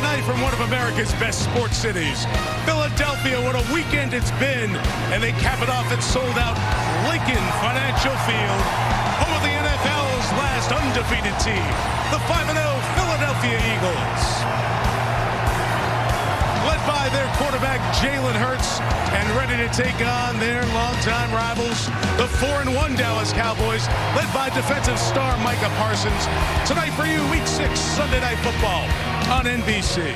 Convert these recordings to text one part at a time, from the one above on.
night from one of America's best sports cities. Philadelphia, what a weekend it's been. And they cap it off at sold-out Lincoln Financial Field. Home of the NFL's last undefeated team, the 5-0 Philadelphia Eagles. Led by their quarterback, Jalen Hurts, and ready to take on their longtime rivals, the 4-1 Dallas Cowboys, led by defensive star Micah Parsons. Tonight for you, Week 6 Sunday Night Football on NBC.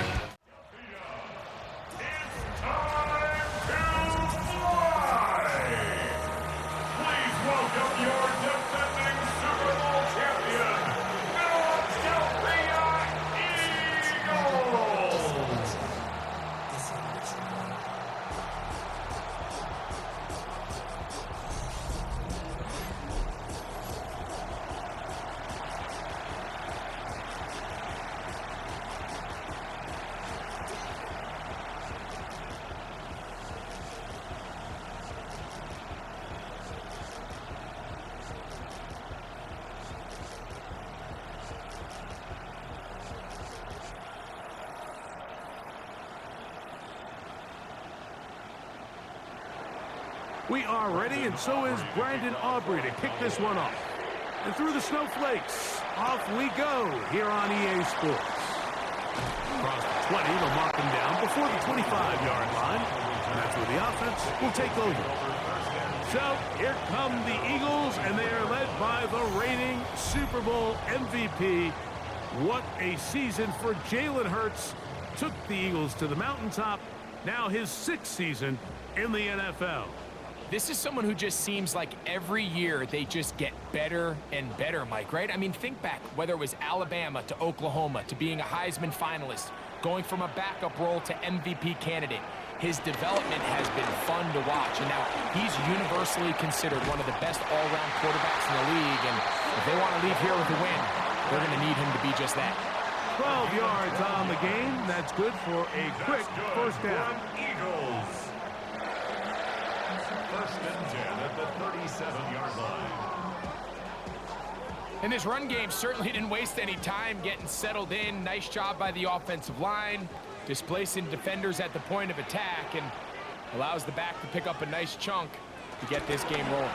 We are ready, and so is Brandon Aubrey to kick this one off. And through the snowflakes, off we go here on EA Sports. Across the 20, they'll mark them down before the 25-yard line. And that's where the offense will take over. So here come the Eagles, and they are led by the reigning Super Bowl MVP. What a season for Jalen Hurts. Took the Eagles to the mountaintop. Now his 6th season in the NFL. This is someone who just seems like every year they just get better and better, Mike, right? I mean, think back, whether it was Alabama to Oklahoma to being a Heisman finalist, going from a backup role to MVP candidate. His development has been fun to watch, and now he's universally considered one of the best all-around quarterbacks in the league, and if they want to leave here with a win, they're going to need him to be just that. 12 yards on the game. That's good for a quick first down. Eagles. First and 10 at the 37-yard line. And this run game certainly didn't waste any time getting settled in. Nice job by the offensive line, displacing defenders at the point of attack, and allows the back to pick up a nice chunk to get this game rolling.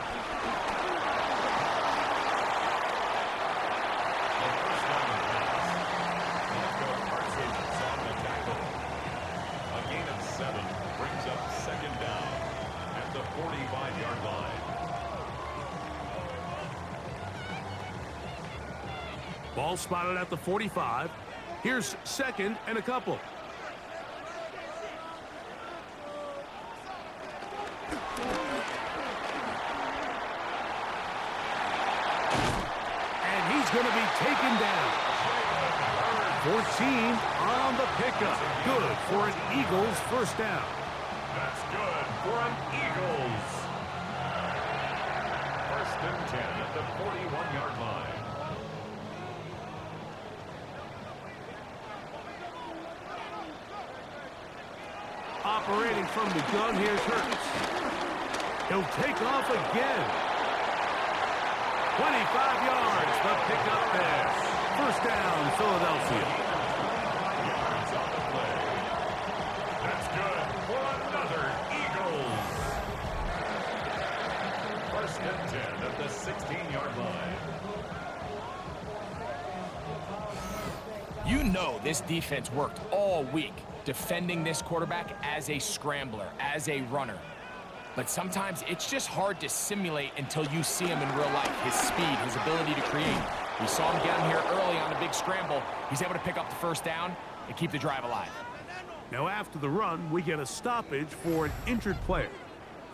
Ball spotted at the 45. Here's 2nd and a couple. And he's going to be taken down. 14 on the pickup. Good for an Eagles first down. That's good for an Eagles. First and 10 at the 41-yard line. Operating from the gun, here's Hurts. He'll take off again. 25 yards, the pickup there. First down, Philadelphia. Yards on the play. That's good for another Eagles. First and 10 at the 16-yard line. You know this defense worked all week defending this quarterback as a scrambler, as a runner. But sometimes it's just hard to simulate until you see him in real life. His speed, his ability to create. We saw him get him here early on a big scramble. He's able to pick up the first down and keep the drive alive. Now after the run, we get a stoppage for an injured player.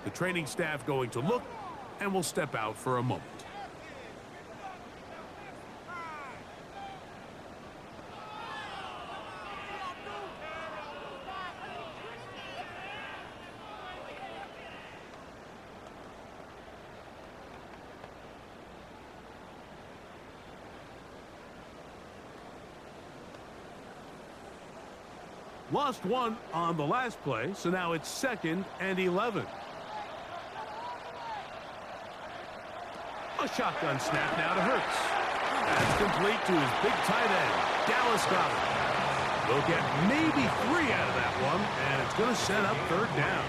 The training staff going to look and will step out for a moment. Lost one on the last play, so now it's 2nd and 11. A shotgun snap now to Hurts. That's complete to his big tight end, Dallas Goedert. They'll get maybe 3 out of that one, and it's going to set up 3rd down.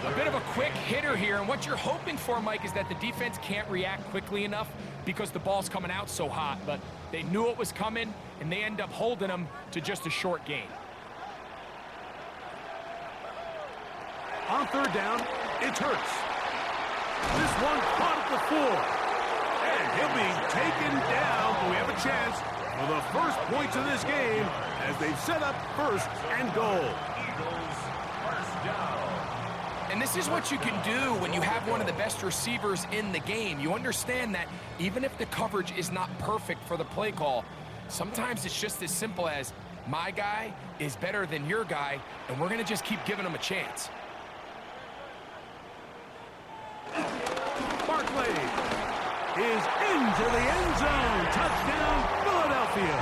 A bit of a quick hitter here, and what you're hoping for, Mike, is that the defense can't react quickly enough because the ball's coming out so hot, but they knew it was coming, and they end up holding them to just a short gain. On 3rd down, it's Hurts. This one caught at the 4. And he'll be taken down, but we have a chance for the first points of this game as they've set up 1st and goal. Eagles, first down. And this is what you can do when you have one of the best receivers in the game. You understand that even if the coverage is not perfect for the play call, sometimes it's just as simple as my guy is better than your guy, and we're going to just keep giving him a chance. Barkley is into the end zone. Touchdown, Philadelphia.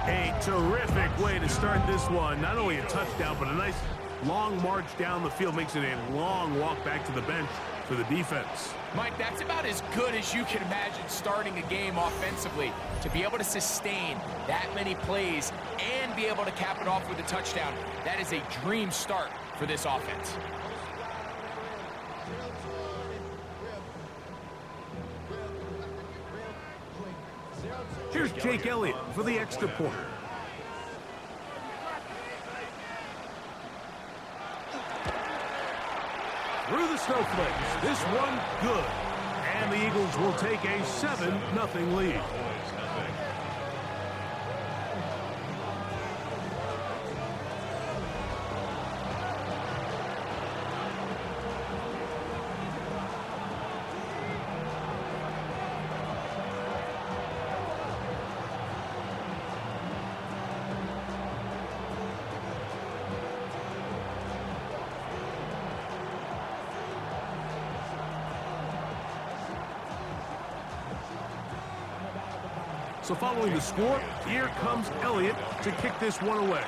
A terrific way to start this one. Not only a touchdown, but a nice long march down the field. Makes it a long walk back to the bench for the defense. Mike, that's about as good as you can imagine starting a game offensively. To be able to sustain that many plays and be able to cap it off with a touchdown, that is a dream start for this offense. Here's Jake Elliott for the extra point. Through the snowflakes, this one good. And the Eagles will take a 7-0 lead. So following the score, here comes Elliott to kick this one away.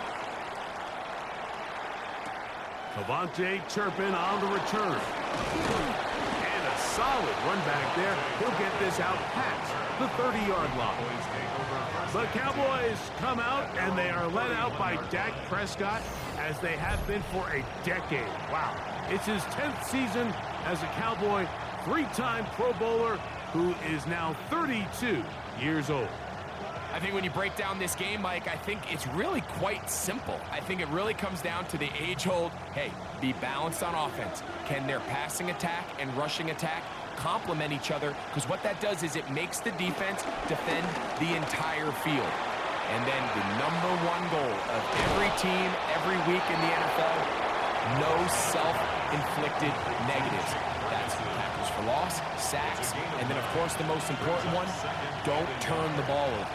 Cavante Turpin on the return. And a solid run back there. He'll get this out past the 30-yard line. The Cowboys come out, and they are led out by Dak Prescott, as they have been for a decade. Wow. It's his 10th season as a Cowboy, 3-time Pro Bowler, who is now 32 years old. I think when you break down this game, Mike, I think it's really quite simple. I think it really comes down to the age-old, hey, be balanced on offense. Can their passing attack and rushing attack complement each other? Because what that does is it makes the defense defend the entire field. And then the #1 goal of every team, every week in the NFL, no self-inflicted negatives. That's tackles for loss, sacks, and then, of course, the most important one, don't turn the ball over.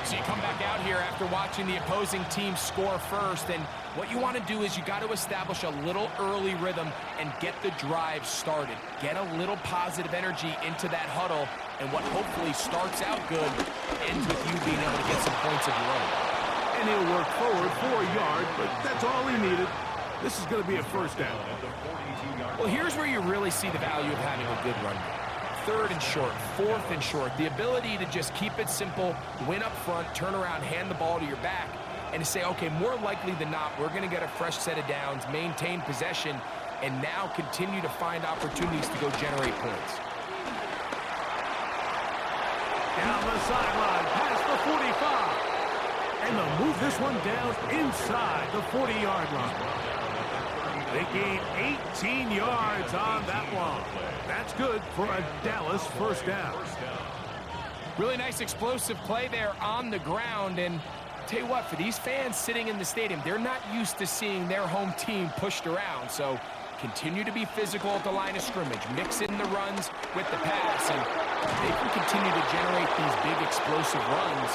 So you come back out here after watching the opposing team score first, and what you want to do is you got to establish a little early rhythm and get the drive started. Get a little positive energy into that huddle, and what hopefully starts out good ends with you being able to get some points of your own. And he'll work forward for a yard, but that's all he needed. This is going to be a first down. Well, here's where you really see the value of having a good run game. 3rd and short, 4th and short, the ability to just keep it simple, win up front, turn around, hand the ball to your back, and to say, okay, more likely than not, we're going to get a fresh set of downs, maintain possession, and now continue to find opportunities to go generate points. Down the sideline, past the 45. And they'll move this one down inside the 40-yard line. They gain 18 yards on that one. That's good for a Dallas first down. Really nice explosive play there on the ground, and tell you what, for these fans sitting in the stadium, they're not used to seeing their home team pushed around, so continue to be physical at the line of scrimmage, mix in the runs with the pass, and if they can continue to generate these big explosive runs,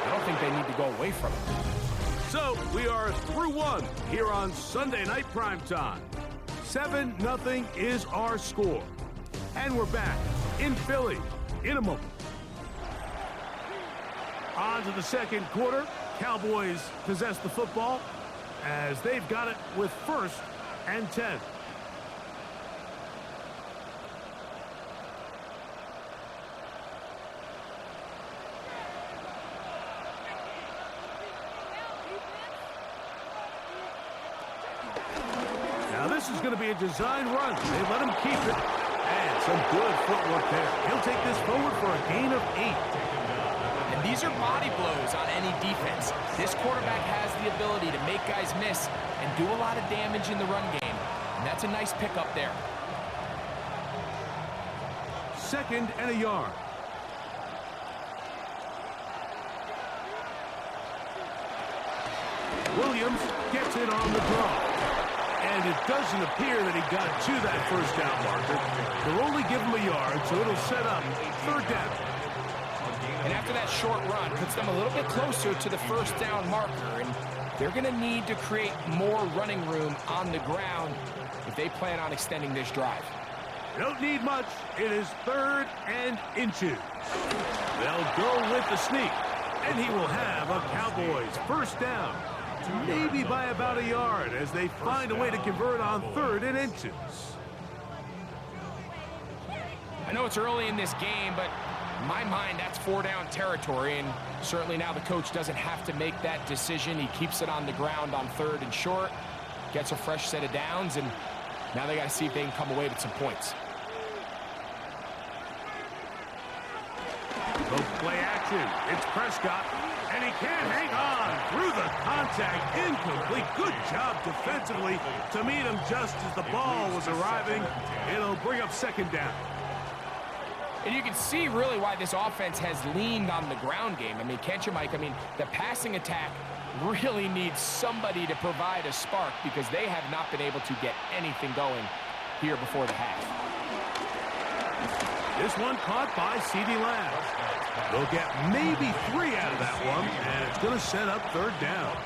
I don't think they need to go away from it. So we are through one here on Sunday Night Primetime. 7-0 is our score. And we're back in Philly in a moment. On to the second quarter. Cowboys possess the football as they've got it with 1st and 10. This is going to be a design run. They let him keep it. And some good footwork there. He'll take this forward for a gain of 8. And these are body blows on any defense. This quarterback has the ability to make guys miss and do a lot of damage in the run game. And that's a nice pickup there. 2nd and a yard. Williams gets it on the draw. And it doesn't appear that he got to that first down marker. They'll only give him a yard, so it'll set up 3rd down. And after that short run, puts them a little bit closer to the first down marker. And they're going to need to create more running room on the ground if they plan on extending this drive. Don't need much. It is 3rd and inches. They'll go with the sneak. And he will have a Cowboys first down. Maybe by about a yard as they find a way to convert on 3rd and inches. I know it's early in this game, but in my mind, that's 4-down territory. And certainly now the coach doesn't have to make that decision. He keeps it on the ground on 3rd and short, gets a fresh set of downs, and now they got to see if they can come away with some points. So play action. It's Prescott. And he can't hang on through the contact. Incomplete. Good job defensively to meet him just as the ball was arriving. It'll bring up 2nd down. And you can see really why this offense has leaned on the ground game. I mean, can't you, Mike? I mean, the passing attack really needs somebody to provide a spark because they have not been able to get anything going here before the half. This one caught by C.D. Lamb. They'll get maybe 3 out of that one, and it's going to set up 3rd down.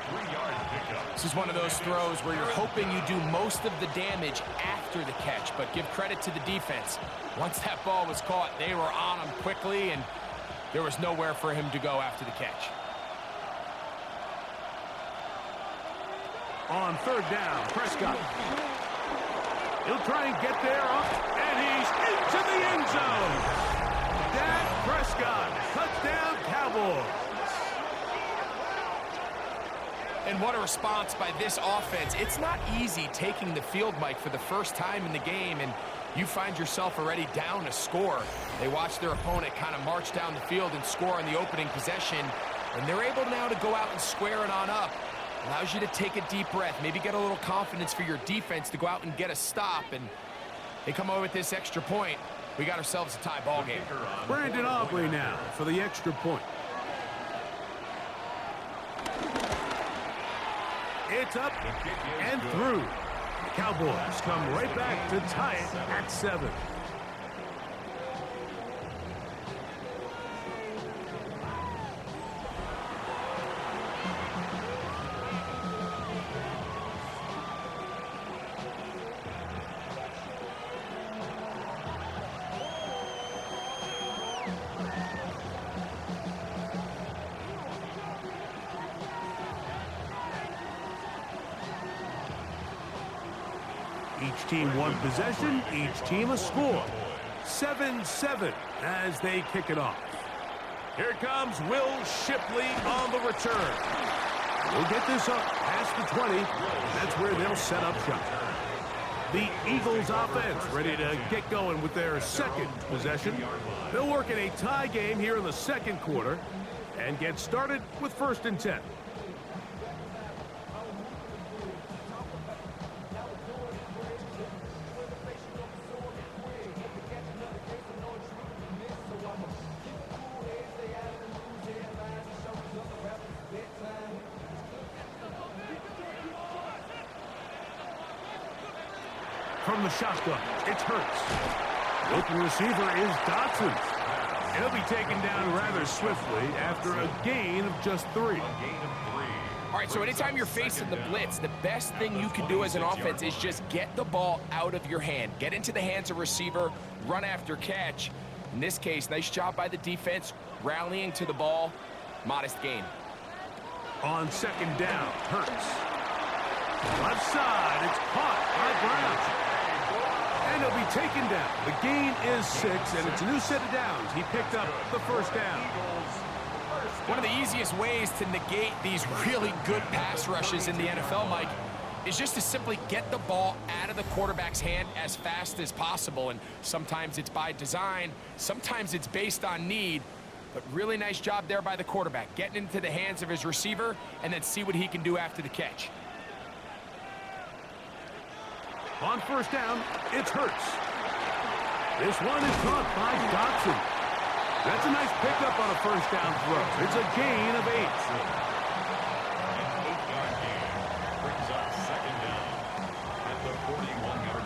This is one of those throws where you're hoping you do most of the damage after the catch, but give credit to the defense. Once that ball was caught, they were on him quickly, and there was nowhere for him to go after the catch. On 3rd down, Prescott. He'll try and get there, and he's into the end zone. Dak Prescott, touchdown Cowboys. And what a response by this offense. It's not easy taking the field, Mike, for the first time in the game, and you find yourself already down a score. They watch their opponent kind of march down the field and score on the opening possession, and they're able now to go out and square it on up. Allows you to take a deep breath, maybe get a little confidence for your defense to go out and get a stop, and they come over with this extra point. We got ourselves a tie ball game. Brandon Aubrey now for the extra point. It's up and through. The Cowboys come right back to tie it at 7. Each team one possession, each team a score. 7-7 as they kick it off. Here comes Will Shipley on the return. We'll get this up past the 20. That's where they'll set up shop. The Eagles offense ready to get going with their 2nd possession. They'll work in a tie game here in the 2nd quarter and get started with 1st and 10. From the shotgun, it's Hurts. The open receiver is Dotson. He'll be taken down rather swiftly after a gain of just 3. All right, so anytime you're facing the blitz, the best thing you can do as an offense is just get the ball out of your hand. Get into the hands of receiver, run after catch. In this case, nice job by the defense, rallying to the ball. Modest gain. On 2nd down, Hurts. Left side, it's caught by Brown. And he'll be taken down. The gain is 6, and it's a new set of downs. He picked up the 1st down. One of the easiest ways to negate these really good pass rushes in the NFL, Mike, is just to simply get the ball out of the quarterback's hand as fast as possible. And sometimes it's by design, sometimes it's based on need. But really nice job there by the quarterback, getting into the hands of his receiver and then see what he can do after the catch. On first down, it's Hurts. This one is caught by Dotson. That's a nice pickup on a first down throw. It's a gain of 8. An 8-yard gain brings up second down at the 41-yard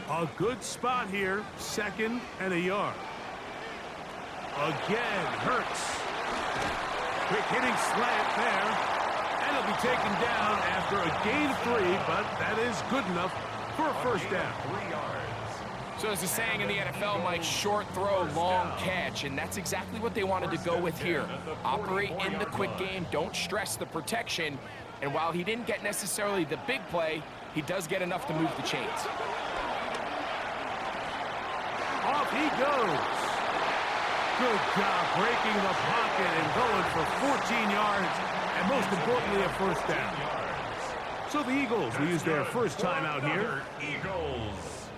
line. A good spot here, 2nd and a yard. Again, Hurts. Quick hitting slant there. And he'll be taken down after a gain of 3, but that is good enough for a first down. 3 yards. So as a saying in the NFL, Mike, short throw, long catch, and that's exactly what they wanted to go with here. Operate in the quick game, don't stress the protection, and while he didn't get necessarily the big play, he does get enough to move the chains. Off he goes. Good job breaking the pocket and going for 14 yards, and most importantly, a first down. So the Eagles will use their first timeout here. Eagles.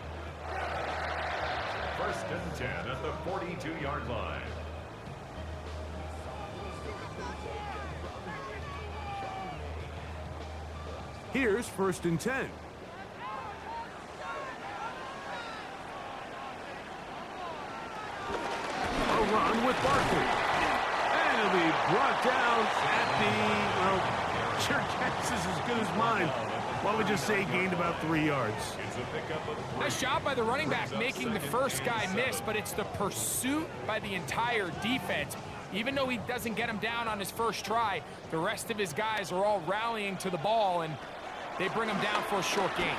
1st and 10 at the 42-yard line. Here's 1st and 10. A run with Barkley. And he'll be brought down at the, well, your guess is as good as mine. Why don't we just say gained about 3 yards? It's a pickup of 3. Nice job by the running back making the first guy miss, but it's the pursuit by the entire defense. Even though he doesn't get him down on his first try, the rest of his guys are all rallying to the ball, and they bring him down for a short gain.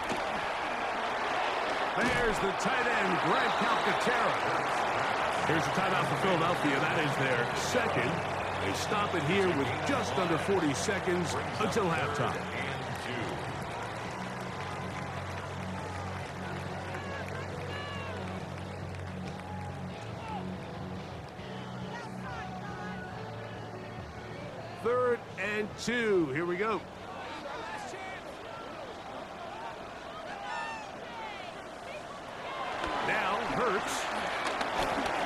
There's the tight end, Greg Calcaterra. Here's the timeout for Philadelphia. That is their 2nd. They stop it here with just under 40 seconds until halftime. Third and 2. Here we go. Now Hurts.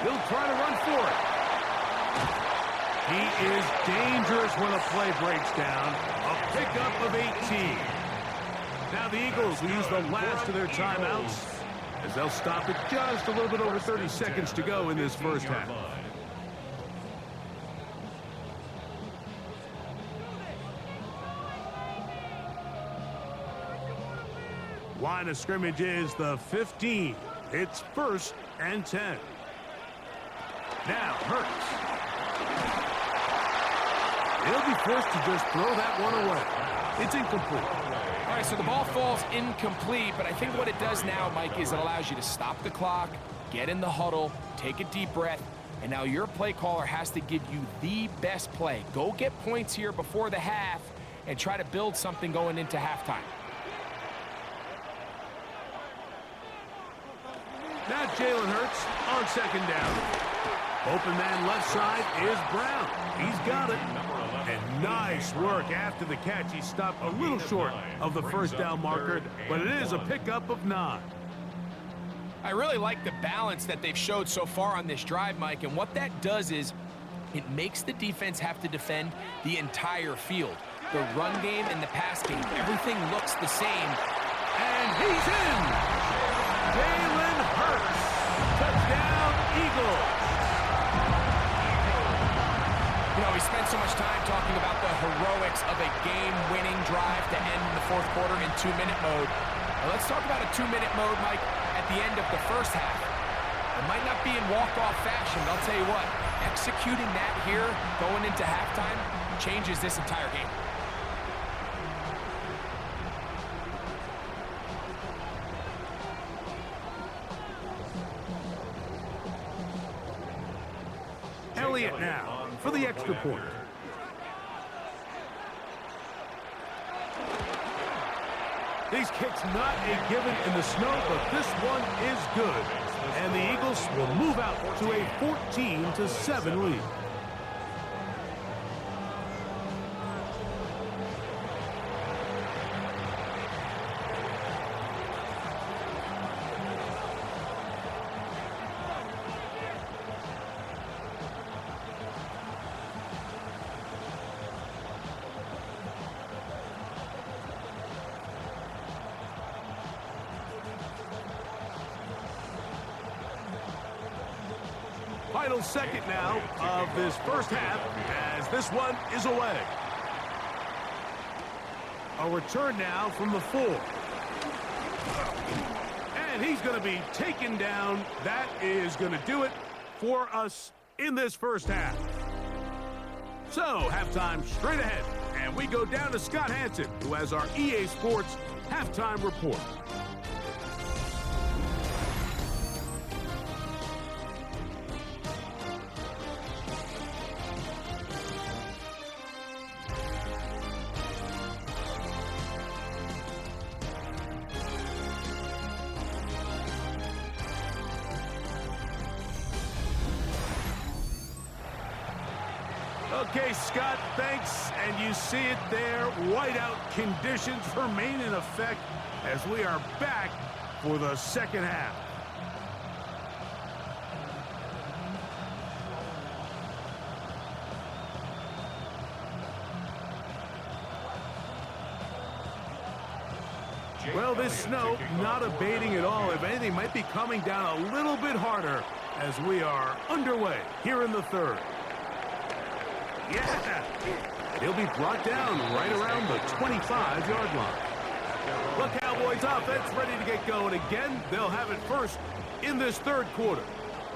He'll try to run for it. He is dangerous when a play breaks down. A pickup of 18. Now the Eagles will use the last of their timeouts as they'll stop it just a little bit over 30 seconds to go in this first half. Line of scrimmage is the 15. It's 1st and 10. Now Hurts. He'll be forced to just throw that one away. It's incomplete. All right, so the ball falls incomplete, but I think what it does now, Mike, is it allows you to stop the clock, get in the huddle, take a deep breath, and now your play caller has to give you the best play. Go get points here before the half and try to build something going into halftime. Now Jalen Hurts on 2nd down. Open man left side is Brown. He's got it. And nice work after the catch. He stopped a little short of the first down marker, but it is a pickup of 9. I really like the balance that they've showed so far on this drive, Mike, and what that does is it makes the defense have to defend the entire field. The run game and the pass game, everything looks the same. And he's in! Jalen Hurts. Touchdown, Eagles. You know, we spent so much time talking about the heroics of a game-winning drive to end the 4th quarter in 2-minute mode. Now let's talk about a 2-minute mode, Mike, at the end of the first half. It might not be in walk-off fashion, but I'll tell you what, executing that here going into halftime changes this entire game. Elliott now for the extra point. These kicks not a given in the snow, but this one is good. And the Eagles will move out to a 14-7 lead. final second now of this first half as this one is away. A return now from the 4. And he's going to be taken down. That is going to do it for us in this first half. So, halftime straight ahead. And we go down to Scott Hansen, who has our EA Sports halftime report. Okay, Scott, thanks. And you see it there. Whiteout conditions remain in effect as we are back for the second half. Well, this snow not abating at all. If anything, might be coming down a little bit harder as we are underway here in the third. Yeah, he'll be brought down right around the 25-yard line. The Cowboys offense ready to get going again. They'll have it first in this third quarter.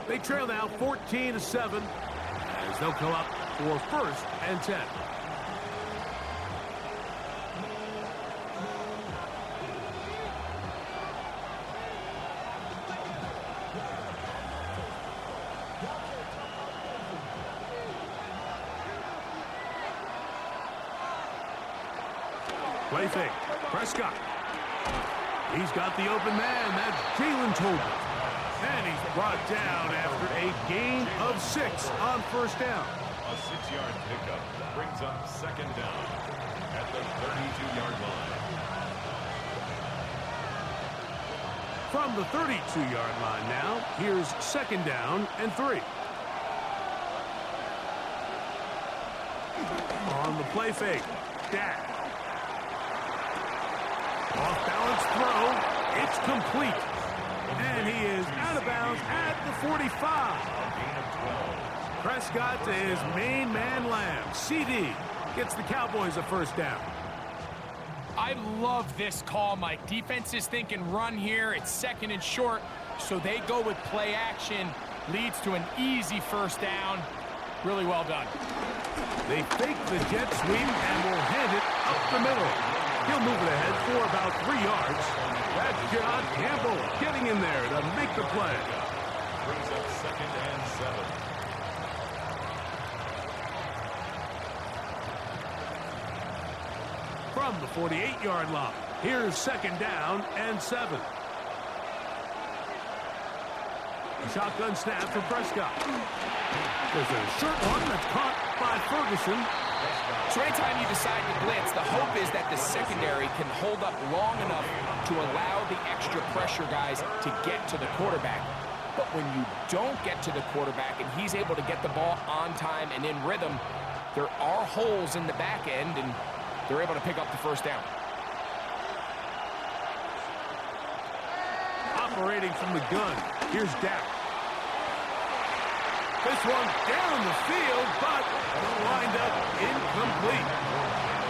They trail now 14-7 as they'll come up for first and 10. Play fake. Prescott. He's got the open man. That's Jalen Tolbert. And he's brought down after a gain of 6 on first down. A 6-yard pickup brings up second down at the 32-yard line. From the 32-yard line now, here's second down and 3. On the play fake. Dak. Off-balance throw. It's complete. And he is out of bounds at the 45. Prescott to his main man Lamb. CD gets the Cowboys a first down. I love this call, Mike. Defense is thinking run here. It's second and short, so they go with play action. Leads to an easy first down. Really well done. They fake the jet sweep and will hand it up the middle. He'll move it ahead for about 3 yards. That's John Campbell getting in there to make the play. Brings up second and 7. From the 48-yard line, here's second down and 7. A shotgun snap for Prescott. There's a short one that's caught by Ferguson. So anytime you decide to blitz, the hope is that the secondary can hold up long enough to allow the extra pressure guys to get to the quarterback. But when you don't get to the quarterback and he's able to get the ball on time and in rhythm, there are holes in the back end, and they're able to pick up the first down. Operating from the gun, here's Dak. This one down the field, but lined up incomplete.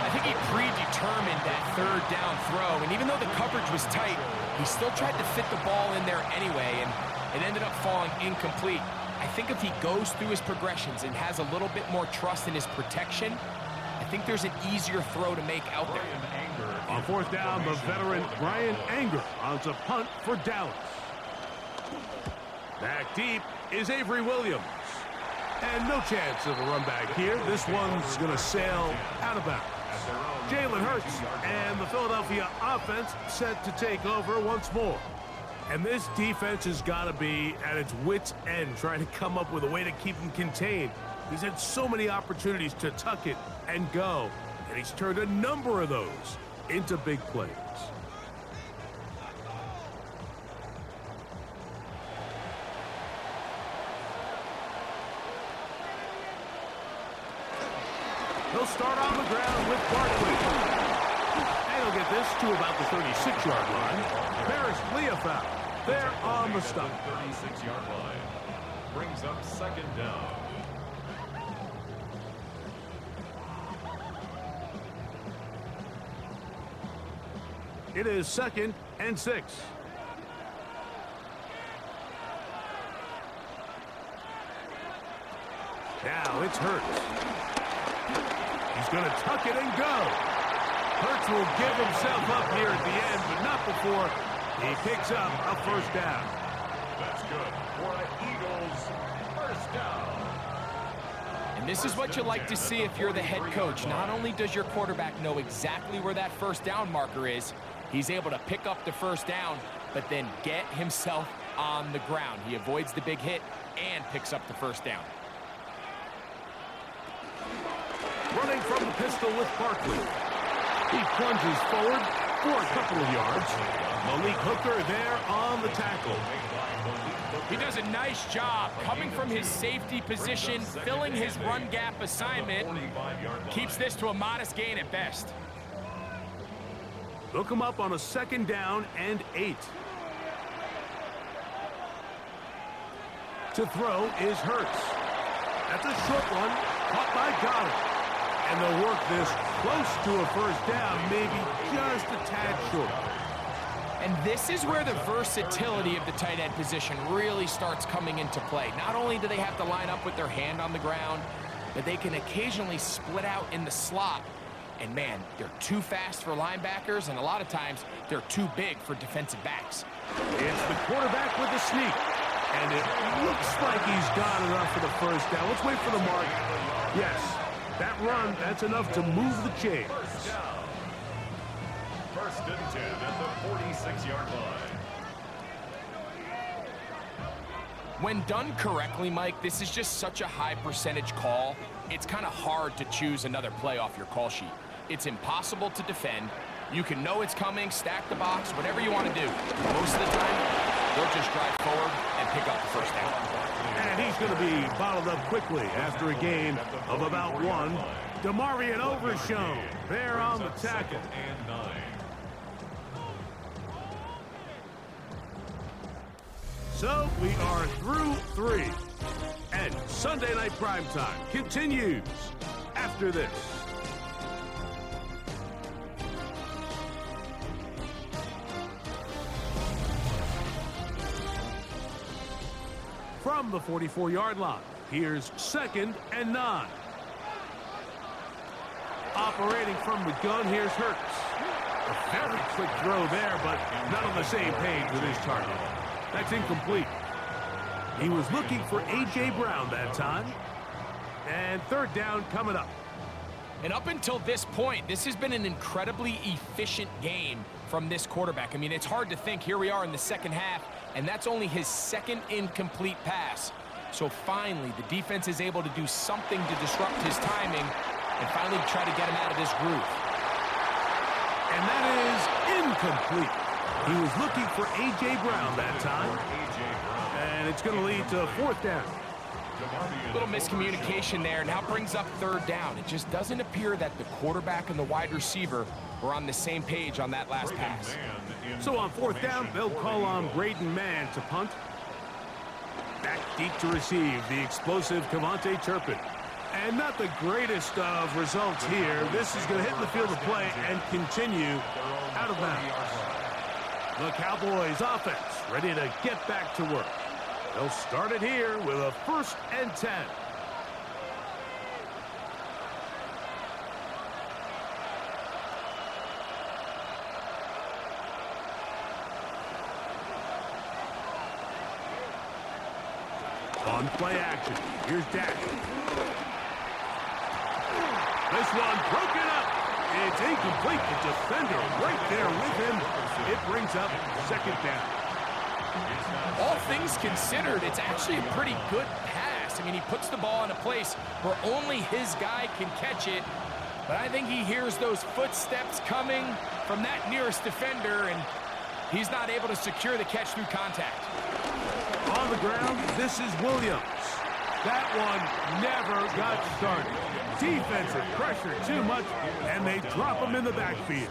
I think he predetermined that third down throw, and even though the coverage was tight, he still tried to fit the ball in there anyway, and it ended up falling incomplete. I think if he goes through his progressions and has a little bit more trust in his protection, I think there's an easier throw to make out there. On fourth down, the veteran Brian Anger on a punt for Dallas. Back deep is Avery Williams. And no chance of a run back here. This one's going to sail out of bounds. Jalen Hurts and the Philadelphia offense set to take over once more. And this defense has got to be at its wits' end, trying to come up with a way to keep him contained. He's had so many opportunities to tuck it and go, and he's turned a number of those into big plays. He'll start on the ground with Barkley. And he'll get this to about the 36-yard line. Paris Leofau there on the stop. 36-yard line. brings up second down. It is 2nd and 6. Now it's Hurts. He's going to tuck it and go. Hurts will give himself up here at the end, but not before he picks up a first down. That's good for an Eagles first down. And this is what you like to see if you're the head coach. Not only does your quarterback know exactly where that first down marker is, he's able to pick up the first down, but then get himself on the ground. He avoids the big hit and picks up the first down. Running from the pistol with Barkley. He plunges forward for a couple of yards. Malik Hooker there on the tackle. He does a nice job coming from his safety position, filling his run gap assignment. Keeps this to a modest gain at best. Look him up on a 2nd down and 8. To throw is Hurts. That's a short one, caught by Goddard. And they'll work this close to a first down, maybe just a tad short. And this is where the versatility of the tight end position really starts coming into play. Not only do they have to line up with their hand on the ground, but they can occasionally split out in the slot. And man, they're too fast for linebackers, and a lot of times they're too big for defensive backs. It's the quarterback with the sneak. And it looks like he's got enough for the first down. Let's wait for the mark. Yes, that run, that's enough to move the chains. First down. 1st and 10 at the 46-yard line. When done correctly, Mike, this is just such a high percentage call. It's kind of hard to choose another play off your call sheet. It's impossible to defend. You can know it's coming, stack the box, whatever you want to do. Most of the time, they'll just drive forward and pick up the first down. And he's going to be bottled up quickly after a gain of about 1. DeMarvion Overshown there on the tackle. And 9. So we are through 3. And Sunday Night Primetime continues after this. From the 44-yard line, here's 2nd and 9. Operating from the gun, here's Hurts. A very quick throw there, but not on the same page with his target. That's incomplete. He was looking for A.J. Brown that time. And 3rd down coming up. And up until this point, this has been an incredibly efficient game from this quarterback. I mean, it's hard to think. Here we are in the second half, and that's only his 2nd incomplete pass. So finally, the defense is able to do something to disrupt his timing and finally try to get him out of this groove. And that is incomplete. He was looking for A.J. Brown that time. And it's going to lead to 4th down. A little miscommunication there. Now brings up 3rd down. It just doesn't appear that the quarterback and the wide receiver were on the same page on that last pass. So on 4th down, they'll call on Braden Mann to punt. Back deep to receive the explosive Kevontae Turpin. And not the greatest of results here. This is going to hit in the field of play and continue out of bounds. The Cowboys offense ready to get back to work. They'll start it here with a 1st and 10. On play action, here's Dak. This one broken up. It's incomplete. The defender right there with him. It brings up 2nd down. All things considered, it's actually a pretty good pass. I mean, he puts the ball in a place where only his guy can catch it. But I think he hears those footsteps coming from that nearest defender, and he's not able to secure the catch through contact. On the ground, this is Williams. That one never got started. Defensive pressure too much, and they drop him in the backfield.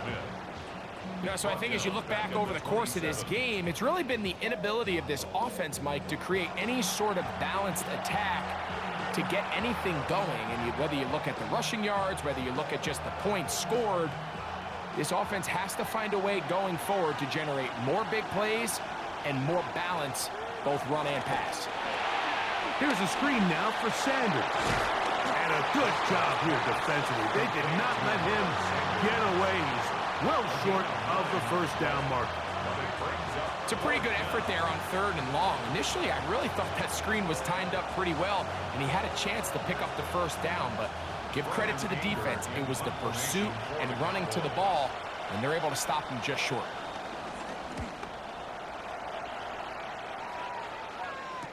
So I think as you look back over the course of this game, it's really been the inability of this offense, Mike, to create any sort of balanced attack to get anything going. And whether you look at the rushing yards, whether you look at just the points scored, this offense has to find a way going forward to generate more big plays and more balance, both run and pass. Here's a screen now for Sanders. And a good job here defensively. They did not let him get away. He's well short of the first down mark. It's a pretty good effort there on 3rd and long. Initially, I really thought that screen was timed up pretty well, and he had a chance to pick up the first down, but give credit to the defense. It was the pursuit and running to the ball, and they're able to stop him just short.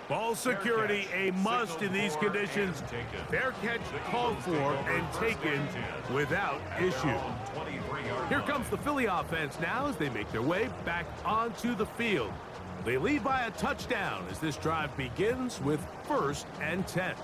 Ball security a must in these conditions. Fair catch called for and taken without issue. Here comes the Philly offense now as they make their way back onto the field. They lead by a touchdown as this drive begins with 1st and 10.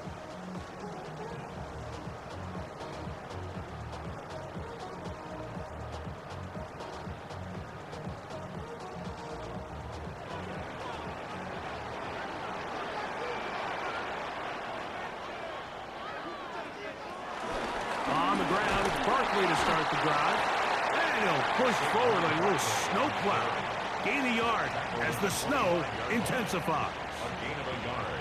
To start the drive, and he'll push forward like a little snowplow. Gain a yard as the snow intensifies. A gain of a yard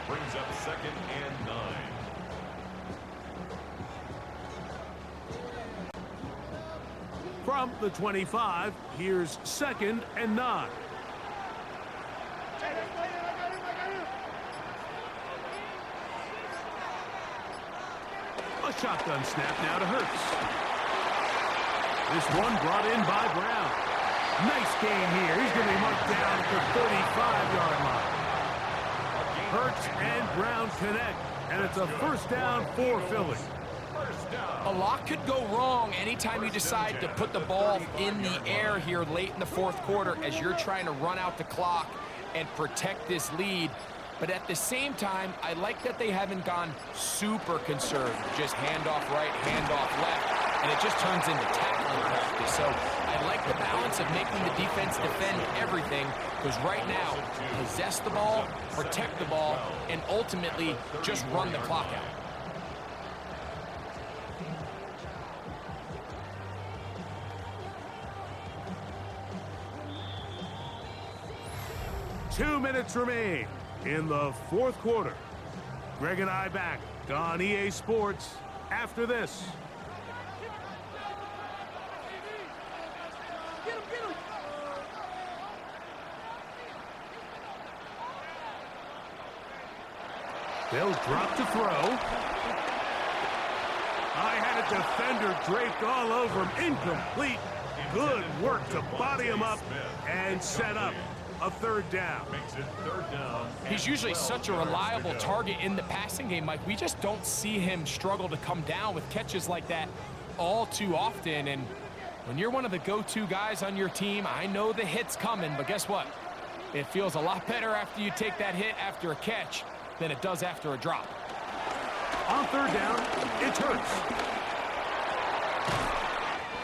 brings up 2nd and 9. From the 25, here's 2nd and 9. A shotgun snap now to Hurts. This one brought in by Brown. Nice gain here. He's going to be marked down at the 35-yard line. Hurts and Brown connect, and it's a 1st down for Philly. A lot could go wrong anytime you decide to put the ball in the air here late in the 4th quarter as you're trying to run out the clock and protect this lead. But at the same time, I like that they haven't gone super conservative. Just handoff right, handoff left, and it just turns into tackling practice. So I like the balance of making the defense defend everything, because right now, possess the ball, protect the ball, and ultimately just run the clock out. Two minutes remain in the 4th quarter. Greg and I back on EA Sports after this. They'll drop to throw. I had a defender draped all over him. Incomplete. Good work to body him up and set up a 3rd down. Makes it 3rd down. He's usually such a reliable target in the passing game, Mike. We just don't see him struggle to come down with catches like that all too often. And when you're one of the go-to guys on your team, I know the hit's coming, but guess what? It feels a lot better after you take that hit after a catch than it does after a drop. On 3rd down, it's Hurts.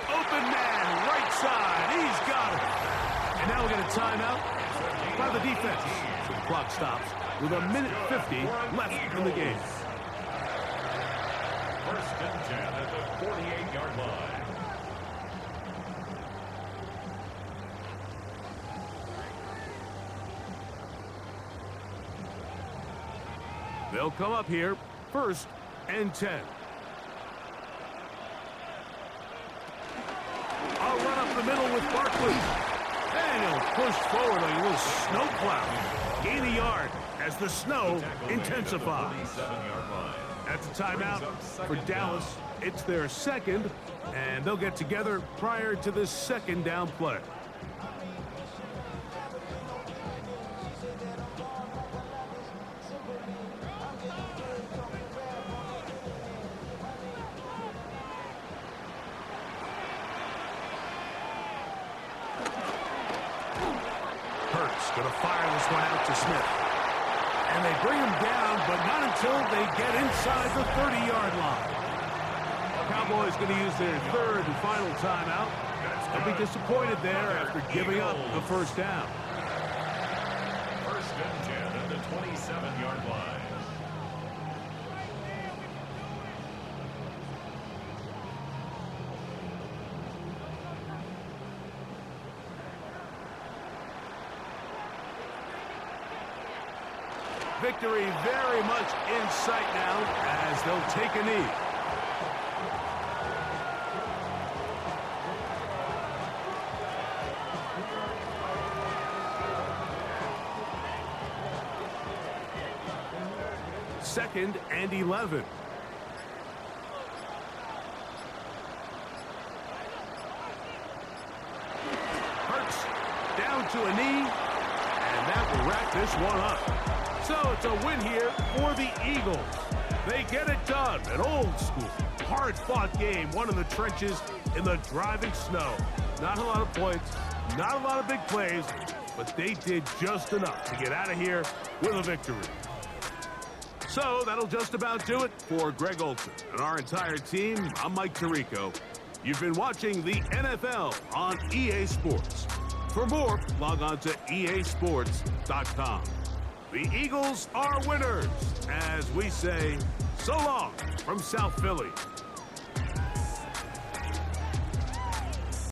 Open man, right side. He's got it. And now we'll get a timeout by the defense. So the clock stops with 1:50 left in the game. 1st and 10 at the 48-yard line. They'll come up here, 1st and 10. I'll run up the middle with Barkley. And he'll push forward like a little snowplow. Gain a yard as the snow intensifies. That's a timeout for Dallas. It's their 2nd, and they'll get together prior to this 2nd down play. Going to fire this one out to Smith. And they bring him down, but not until they get inside the 30-yard line. Cowboys going to use their 3rd and final timeout. They'll be disappointed there after giving up the first down. First and 10 at the 27-yard line. Victory very much in sight now as they'll take a knee. Second and 11. Hurts down to a knee, and that will wrap this one up. So it's a win here for the Eagles. They get it done. An old school, hard-fought game, one in the trenches in the driving snow. Not a lot of points, not a lot of big plays, but they did just enough to get out of here with a victory. So that'll just about do it for Greg Olson and our entire team. I'm Mike Tirico. You've been watching the NFL on EA Sports. For more, log on to easports.com. The Eagles are winners, as we say, so long from South Philly.